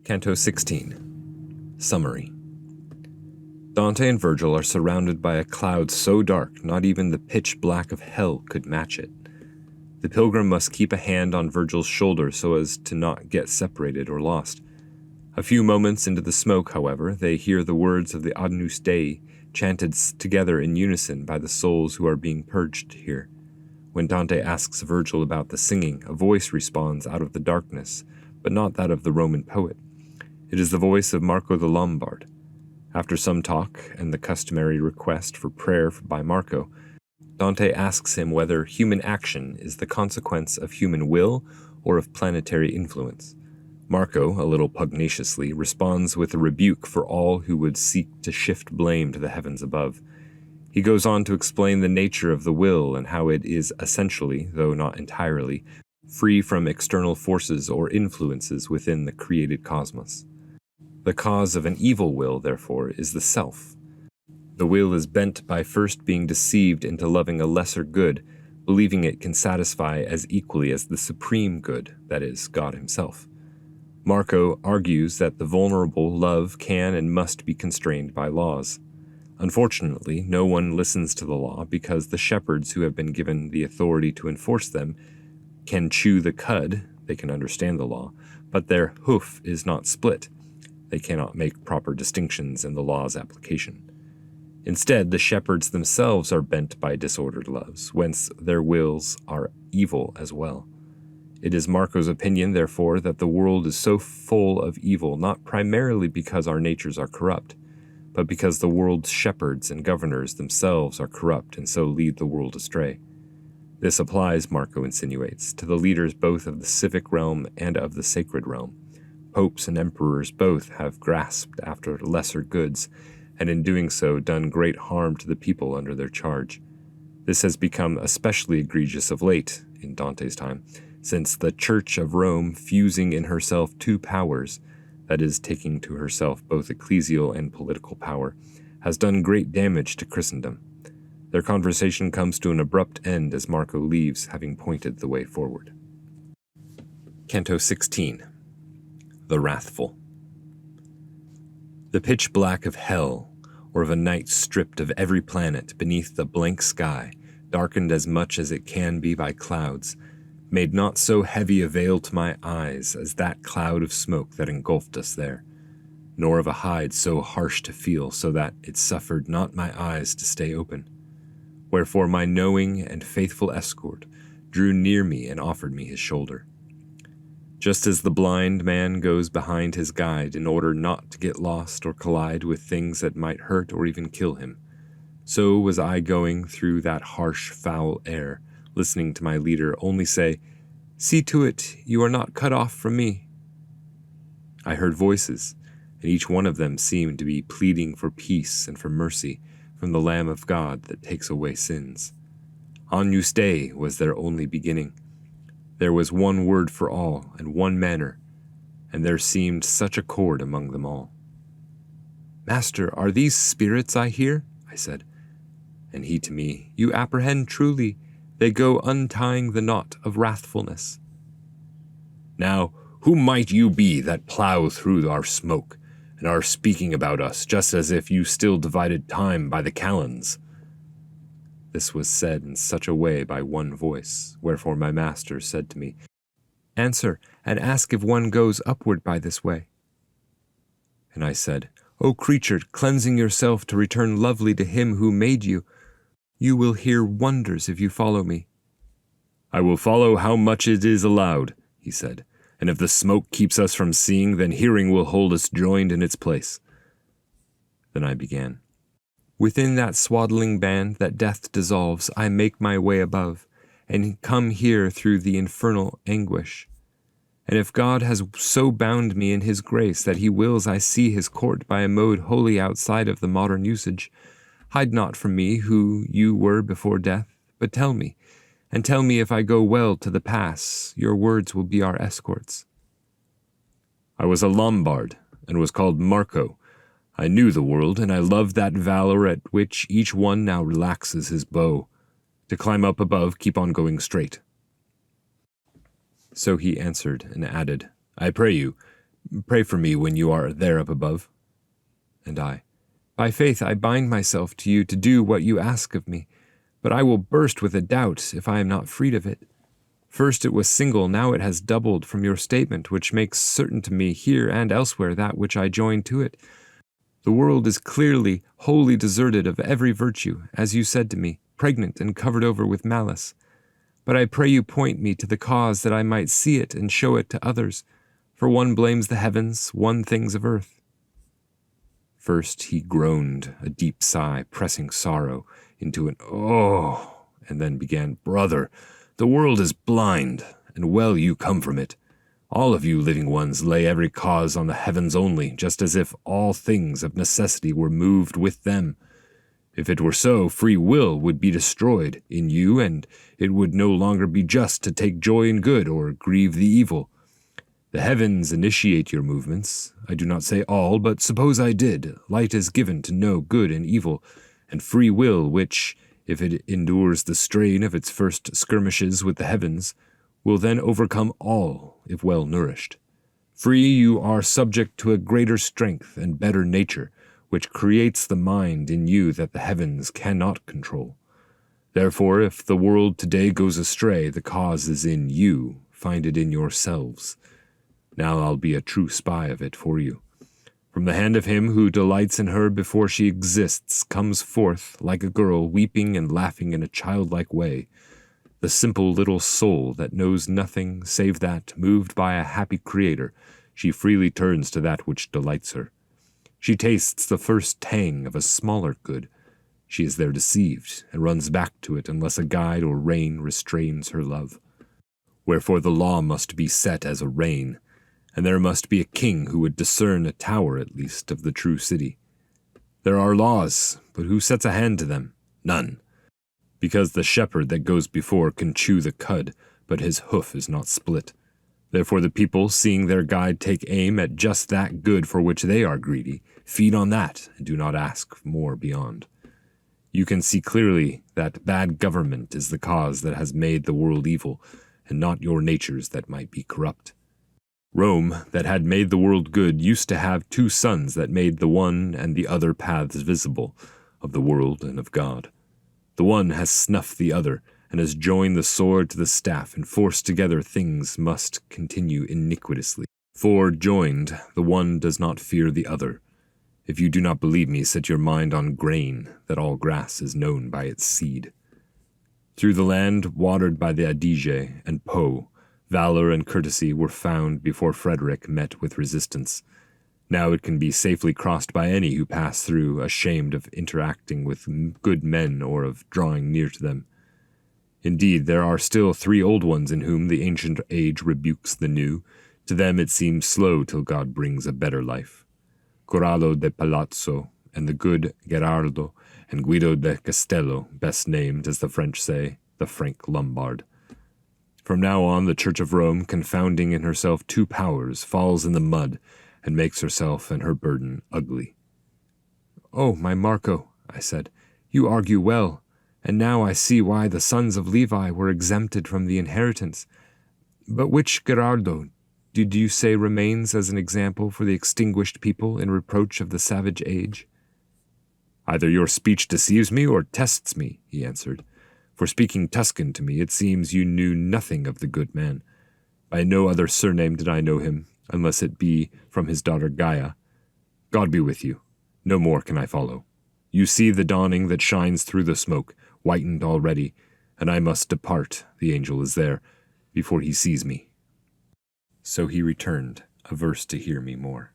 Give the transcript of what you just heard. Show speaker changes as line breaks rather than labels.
Canto 16. Summary. Dante and Virgil are surrounded by a cloud so dark not even the pitch black of hell could match it. The pilgrim must keep a hand on Virgil's shoulder so as to not get separated or lost. A few moments into the smoke, however, they hear the words of the Agnus Dei chanted together in unison by the souls who are being purged here. When Dante asks Virgil about the singing, a voice responds out of the darkness, but not that of the Roman poet. It is the voice of Marco the Lombard. After some talk and the customary request for prayer by Marco, Dante asks him whether human action is the consequence of human will or of planetary influence. Marco, a little pugnaciously, responds with a rebuke for all who would seek to shift blame to the heavens above. He goes on to explain the nature of the will and how it is essentially, though not entirely, free from external forces or influences within the created cosmos. The cause of an evil will, therefore, is the self. The will is bent by first being deceived into loving a lesser good, believing it can satisfy as equally as the supreme good, that is, God himself. Marco argues that the vulnerable love can and must be constrained by laws. Unfortunately, no one listens to the law because the shepherds who have been given the authority to enforce them can chew the cud, they can understand the law, but their hoof is not split. They cannot make proper distinctions in the law's application. Instead, the shepherds themselves are bent by disordered loves, whence their wills are evil as well. It is Marco's opinion, therefore, that the world is so full of evil not primarily because our natures are corrupt, but because the world's shepherds and governors themselves are corrupt and so lead the world astray. This applies, Marco insinuates, to the leaders both of the civic realm and of the sacred realm. Popes and emperors both have grasped after lesser goods, and in doing so done great harm to the people under their charge. This has become especially egregious of late, in Dante's time, since the Church of Rome, fusing in herself two powers, that is, taking to herself both ecclesial and political power, has done great damage to Christendom. Their conversation comes to an abrupt end as Marco leaves, having pointed the way forward. Canto 16. The Wrathful. The pitch black of hell, or of a night stripped of every planet beneath the blank sky, darkened as much as it can be by clouds, made not so heavy a veil to my eyes as that cloud of smoke that engulfed us there, nor of a hide so harsh to feel so that it suffered not my eyes to stay open. Wherefore my knowing and faithful escort drew near me and offered me his shoulder. Just as the blind man goes behind his guide in order not to get lost or collide with things that might hurt or even kill him, so was I going through that harsh, foul air, listening to my leader only say, "See to it you are not cut off from me." I heard voices, and each one of them seemed to be pleading for peace and for mercy from the Lamb of God that takes away sins. Agnus Dei was their only beginning. There was one word for all, and one manner, and there seemed such accord among them all. "Master, are these spirits I hear?" I said. And he to me, "You apprehend truly, they go untying the knot of wrathfulness." "Now, who might you be that plow through our smoke, and are speaking about us just as if you still divided time by the calends?" This was said in such a way by one voice, wherefore my master said to me, "Answer, and ask if one goes upward by this way." And I said, "O creature, cleansing yourself to return lovely to him who made you, you will hear wonders if you follow me." "I will follow how much it is allowed," he said, "and if the smoke keeps us from seeing, then hearing will hold us joined in its place." Then I began. "Within that swaddling band that death dissolves, I make my way above, and come here through the infernal anguish. And if God has so bound me in his grace that he wills I see his court by a mode wholly outside of the modern usage, hide not from me who you were before death, but tell me, and tell me if I go well to the pass, your words will be our escorts." "I was a Lombard, and was called Marco. I knew the world, and I loved that valor at which each one now relaxes his bow. To climb up above, keep on going straight." So he answered and added, "I pray you, Pray for me when you are there up above. And I, by faith I bind myself to you to do what you ask of me, but I will burst with a doubt if I am not freed of it. First it was single, now it has doubled from your statement, which makes certain to me here and elsewhere that which I join to it. The world is clearly wholly deserted of every virtue, as you said to me, pregnant and covered over with malice. But I pray you point me to the cause that I might see it and show it to others, for one blames the heavens, one things of earth. First he groaned a deep sigh, pressing sorrow into an "oh," and then began, "Brother, the world is blind, and well you come from it. All of you living ones lay every cause on the heavens only, just as if all things of necessity were moved with them. If it were so, free will would be destroyed in you, and it would no longer be just to take joy in good or grieve the evil. The heavens initiate your movements. I do not say all, but suppose I did. Light is given to know good and evil, and free will, which, if it endures the strain of its first skirmishes with the heavens, will then overcome all, if well nourished. Free, you are subject to a greater strength and better nature, which creates the mind in you that the heavens cannot control. Therefore, if the world today goes astray, the cause is in you. Find it in yourselves. Now I'll be a true spy of it for you. From the hand of him who delights in her before she exists comes forth, like a girl, weeping and laughing in a childlike way, the simple little soul that knows nothing save that, moved by a happy Creator, she freely turns to that which delights her. She tastes the first tang of a smaller good. She is there deceived, and runs back to it unless a guide or rein restrains her love. Wherefore the law must be set as a rein, and there must be a king who would discern a tower at least of the true city. There are laws, but who sets a hand to them? None. Because the shepherd that goes before can chew the cud, but his hoof is not split. Therefore the people, seeing their guide take aim at just that good for which they are greedy, feed on that and do not ask more beyond. You can see clearly that bad government is the cause that has made the world evil, and not your natures that might be corrupt. Rome, that had made the world good, used to have two suns that made the one and the other paths visible, of the world and of God. The one has snuffed the other, and has joined the sword to the staff, and forced together things must continue iniquitously. For, joined, the one does not fear the other. If you do not believe me, set your mind on grain, that all grass is known by its seed. Through the land watered by the Adige and Po, valor and courtesy were found before Frederick met with resistance. Now it can be safely crossed by any who pass through, ashamed of interacting with good men or of drawing near to them. Indeed, there are still 3 old ones in whom the ancient age rebukes the new. To them it seems slow till God brings a better life. Corrado de Palazzo and the good Gerardo and Guido de Castello, best named, as the French say, the Frank Lombard. From now on, the Church of Rome, confounding in herself 2 powers, falls in the mud and makes herself and her burden ugly. "Oh, my Marco," I said, "you argue well, and now I see why the sons of Levi were exempted from the inheritance. But which Gerardo did you say remains as an example for the extinguished people in reproach of the savage age?" "Either your speech deceives me or tests me," he answered. "For speaking Tuscan to me, it seems you knew nothing of the good man. By no other surname did I know him, unless it be from his daughter Gaia. God be with you. No more can I follow. You see the dawning that shines through the smoke, whitened already, and I must depart, the angel is there, before he sees me." So he returned, averse to hear me more.